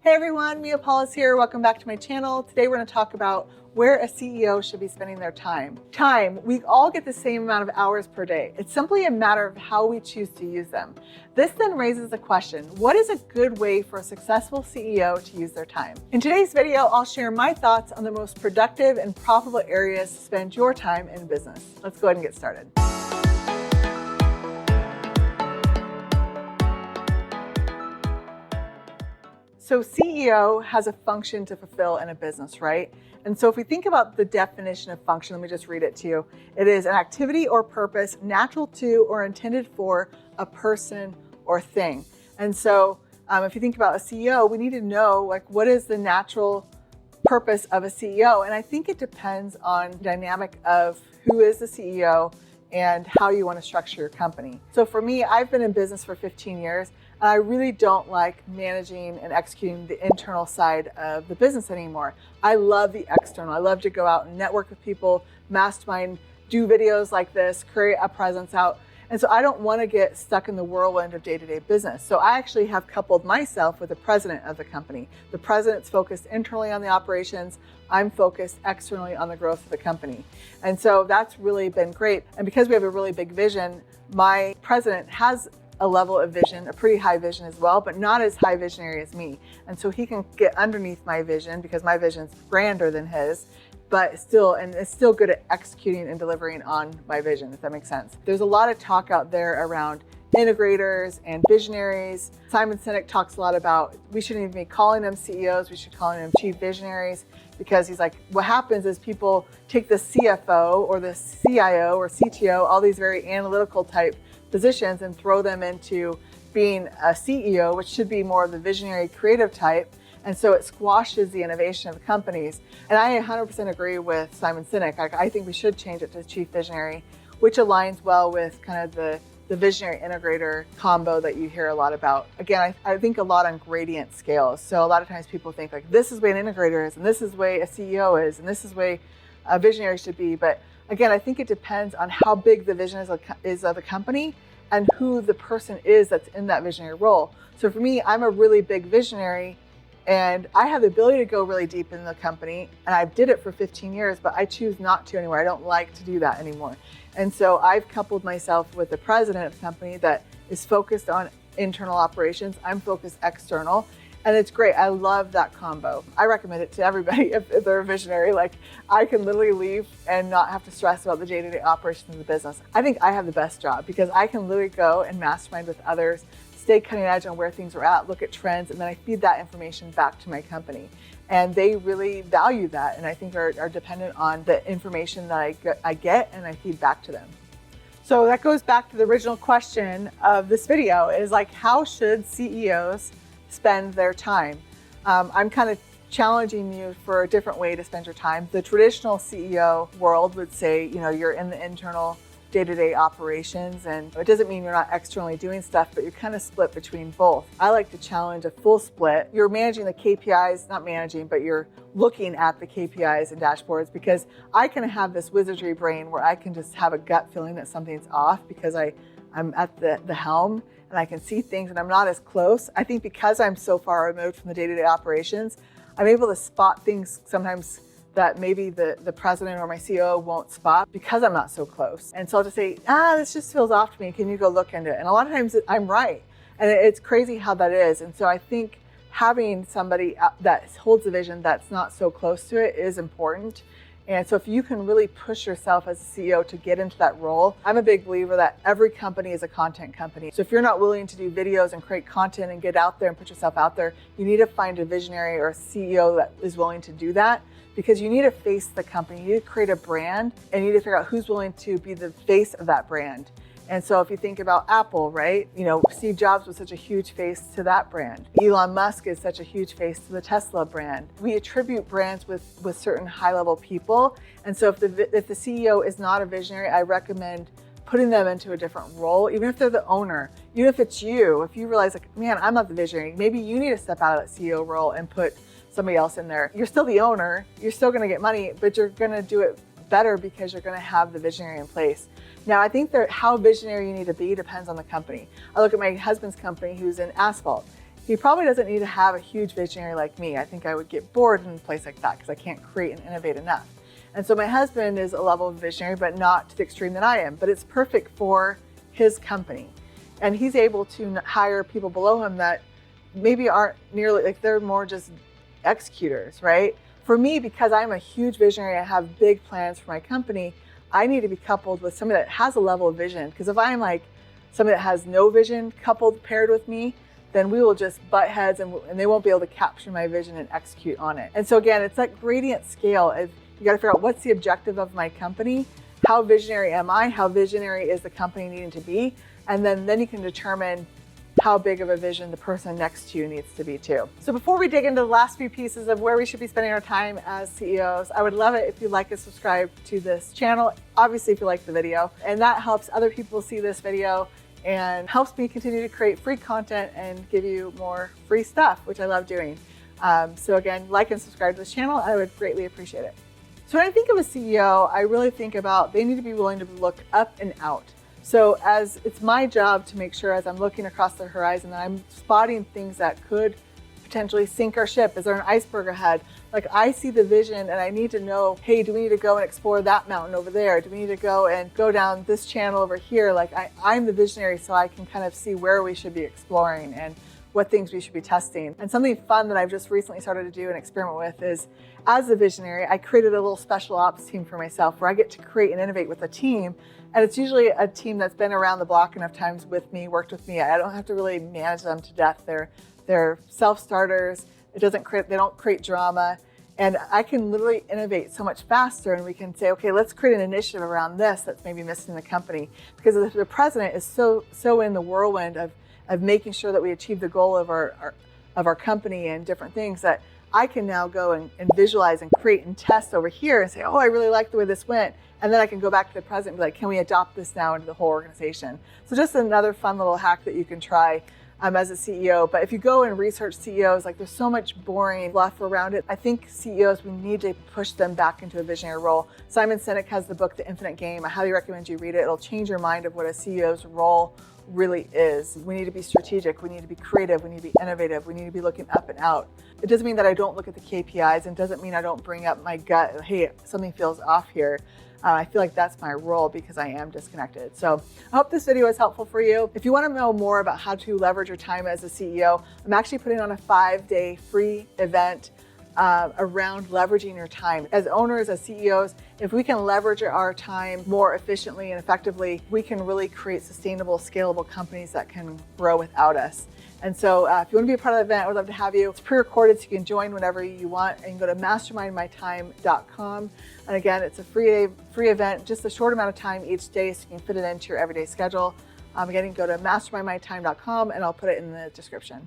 Hey everyone, Paulus here. Welcome back to my channel. Today we're going to talk about where a CEO should be spending their time. We all get the same amount of hours per day. It's simply a matter of how we choose to use them. This then raises the question, what is a good way for a successful CEO to use their time? In today's video, I'll share my thoughts on the most productive and profitable areas to spend your time in business. Let's go ahead and get started. So CEO has a function to fulfill in a business, right? And so if we think about the definition of function, let me just read it to you. It is an activity or purpose natural to or intended for a person or thing. And so if you think about a CEO, we need to know what is the natural purpose of a CEO? And I think it depends on the dynamic of who is the CEO and how you want to structure your company. So for me, I've been in business for 15 years. And I really don't like managing and executing the internal side of the business anymore. I love the external. I love to go out and network with people, mastermind, do videos like this, create a presence out. And so I don't want to get stuck in the whirlwind of day-to-day business. So I actually have coupled myself with the president of the company. The president's focused internally on the operations. I'm focused externally on the growth of the company. And so that's really been great. And because we have a really big vision, my president has a level of vision, a pretty high vision as well, but not as high visionary as me. And so he can get underneath my vision because my vision's grander than his, but still, and is still good at executing and delivering on my vision, if that makes sense. There's a lot of talk out there around integrators and visionaries. Simon Sinek talks a lot about we shouldn't even be calling them CEOs, we should call them chief visionaries, because he's like, what happens is people take the CFO or the CIO or CTO, all these very analytical type positions, and throw them into being a CEO, which should be more of the visionary creative type. And so it squashes the innovation of companies. And I 100% agree with Simon Sinek. I think we should change it to chief visionary, which aligns well with kind of the visionary integrator combo that you hear a lot about. Again, I think a lot on gradient scales. So a lot of times people think like, this is the way an integrator is, and this is the way a CEO is, and this is the way a visionary should be. But again, I think it depends on how big the vision is of the company and who the person is that's in that visionary role. So for me, I'm a really big visionary, and I have the ability to go really deep in the company, and I did it for 15 years, but I choose not to anymore. I don't like to do that anymore. And so I've coupled myself with the president of the company that is focused on internal operations. I'm focused external. And it's great. I love that combo. I recommend it to everybody if they're a visionary. Like, I can literally leave and not have to stress about the day-to-day operations of the business. I think I have the best job because I can literally go and mastermind with others, stay cutting edge on where things are at, look at trends, and then I feed that information back to my company. And they really value that, and I think are dependent on the information that I get and I feed back to them. So that goes back to the original question of this video, is like, how should CEOs spend their time? I'm kind of challenging you for a different way to spend your time. The traditional CEO world would say, you're in the internal day-to-day operations, and it doesn't mean you're not externally doing stuff, but you're kind of split between both. I like to challenge a full split. You're managing the KPIs, not managing, but you're looking at the KPIs and dashboards, because I can have this wizardry brain where I can just have a gut feeling that something's off because I'm at the helm, and I can see things and I'm not as close. I think because I'm so far removed from the day-to-day operations, I'm able to spot things sometimes that maybe the president or my CEO won't spot because I'm not so close. And so I'll just say, this just feels off to me. Can you go look into it? And a lot of times I'm right. And it's crazy how that is. And so I think having somebody that holds a vision that's not so close to it is important. And so if you can really push yourself as a CEO to get into that role, I'm a big believer that every company is a content company. So if you're not willing to do videos and create content and get out there and put yourself out there, you need to find a visionary or a CEO that is willing to do that, because you need to face the company. You need to create a brand, and you need to figure out who's willing to be the face of that brand. And so if you think about Apple, right? Steve Jobs was such a huge face to that brand. Elon Musk is such a huge face to the Tesla brand. We attribute brands with certain high-level people. And so if the CEO is not a visionary, I recommend putting them into a different role, even if they're the owner. Even if it's you, if you realize like, man, I'm not the visionary, maybe you need to step out of that CEO role and put somebody else in there. You're still the owner, you're still gonna get money, but you're gonna do it better because you're gonna have the visionary in place. Now, I think that how visionary you need to be depends on the company. I look at my husband's company who's in asphalt. he probably doesn't need to have a huge visionary like me. I think I would get bored in a place like that because I can't create and innovate enough. And so my husband is a level of visionary, but not to the extreme that I am, but it's perfect for his company. And he's able to hire people below him that maybe aren't nearly, like they're more just executors, right? For me, because I'm a huge visionary, I have big plans for my company, I need to be coupled with somebody that has a level of vision. Because if I'm like somebody that has no vision paired with me, then we will just butt heads and they won't be able to capture my vision and execute on it. And so again, it's like gradient scale. You got to figure out what's the objective of my company, how visionary am I, how visionary is the company needing to be, and then you can determine how big of a vision the person next to you needs to be too. So before we dig into the last few pieces of where we should be spending our time as CEOs, I would love it if you like and subscribe to this channel, obviously if you like the video, and that helps other people see this video and helps me continue to create free content and give you more free stuff, which I love doing. So again, like and subscribe to this channel, I would greatly appreciate it. So when I think of a CEO, I really think about they need to be willing to look up and out. So as it's my job to make sure as I'm looking across the horizon that I'm spotting things that could potentially sink our ship. Is there an iceberg ahead? Like I see the vision and I need to know, hey, do we need to go and explore that mountain over there? Do we need to go down this channel over here? Like I'm the visionary, so I can kind of see where we should be exploring and what things we should be testing. And something fun that I've just recently started to do and experiment with is, as a visionary, I created a little special ops team for myself where I get to create and innovate with a team. And it's usually a team that's been around the block enough times with me, worked with me. I don't have to really manage them to death. They're self-starters. They don't create drama. And I can literally innovate so much faster, and we can say, okay, let's create an initiative around this that's maybe missing in the company. Because the president is so in the whirlwind of making sure that we achieve the goal of our company and different things, that I can now go and visualize and create and test over here and say, oh, I really like the way this went. And then I can go back to the president and be like, can we adopt this now into the whole organization? So just another fun little hack that you can try as a CEO. But if you go and research CEOs, like there's so much boring fluff around it. I think CEOs, we need to push them back into a visionary role. Simon Sinek has the book, The Infinite Game. I highly recommend you read it. It'll change your mind of what a CEO's role really is. We need to be strategic. We need to be creative. We need to be innovative. We need to be looking up and out. It doesn't mean that I don't look at the KPIs, and doesn't mean I don't bring up my gut. Hey, something feels off here. I feel like that's my role because I am disconnected. So I hope this video is helpful for you. If you want to know more about how to leverage your time as a CEO, I'm actually putting on a 5-day free event around leveraging your time. As owners, as CEOs, if we can leverage our time more efficiently and effectively, we can really create sustainable, scalable companies that can grow without us. And so if you want to be a part of the event, I would love to have you. It's pre-recorded, so you can join whenever you want, and you can go to mastermindmytime.com. And again, it's a free event, just a short amount of time each day, so you can fit it into your everyday schedule. Again, you can go to mastermindmytime.com, and I'll put it in the description.